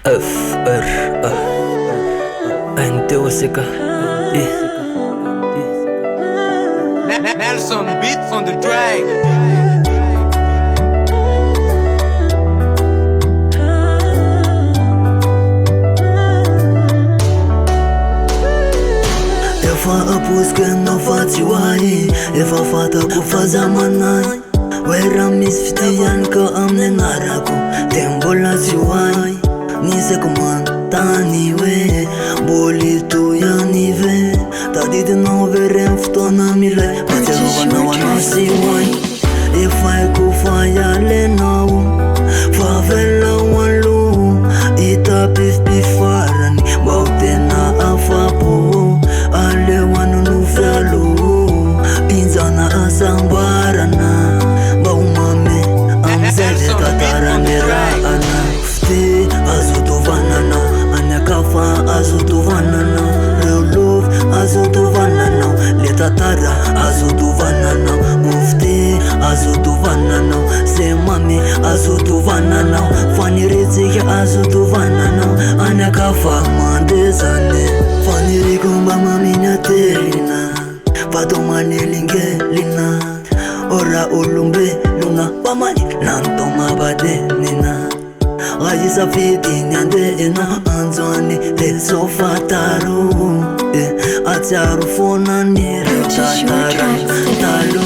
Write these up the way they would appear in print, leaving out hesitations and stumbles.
FRANTOCKY Nelson beats on the track. Efa apuske no fatiwai, efa fata kufaza manai. Wera misfitian ka amne naraku, tembola ziwai. Nise kumantani we, boli tu yanive. Tadi de no verem ftona mile, pateluva na wanasi wai. Efa kufaya le nau, favela walu, ita pif pifarani, bautena afapo. Ale wanu nufyalu, inzana asambarana. Baumame, amzede tataramira ana. Fte azo tovanana, anyakafa azo tovanana. Real love azo tovanana, letatara azo tovanana. Mufte azo tovanana, semame azo tovanana. Fanirizike azo tovanana, anyakafa mandezane. Faniri kumba maminya telina, patomane lingelina. Ora ulumbe luna pamani nantoma bade nina. Aji safiti nyande ena anzwani del sofataru. Atyaru fona nire tatara talu.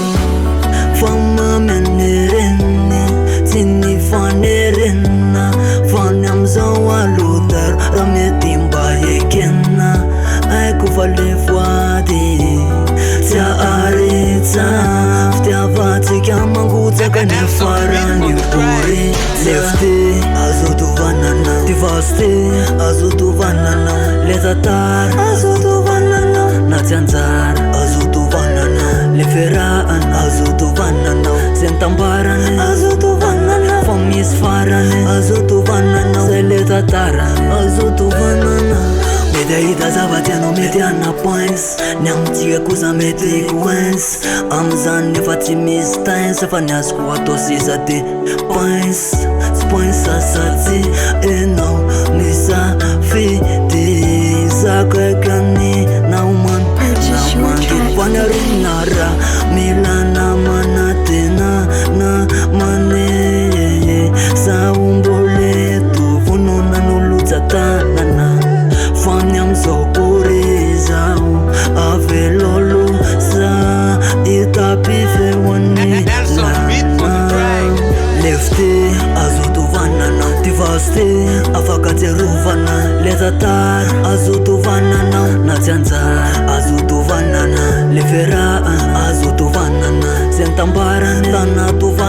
Fama menerene, tini fanerena. Fanyamza walutar, rametimba yekena. Aikufale fuadi, tia aritza. Ftia vati kiamanguta kanifarani puri. Lefte, azo tovanana. Tivaste, azo tovanana. Letatar, azo tovanana. Natianzar, azo tovanana. Leferaan, azo tovanana. Sentambaran, azo tovanana. Famis faran, azo tovanana. Seletatar, azo tovanana. Medeida zavatiano mediana points. Nyamtiga kuza mete coins. Amzan nefatimista sefanias kuatosiza de points. Points asati eno nisa fiti. Zakekani nauman Panarinara milana manatena na mane. Saumbole tu funona nulutsatanana. Fanyam sokorizau avelolu sa itapife wani na. Lefte azotovanana, tivaste afakateruvana. Letatar azotovanana, natianzar azotovanana. Leferaan azotovanana, sentambaran tanatovanana.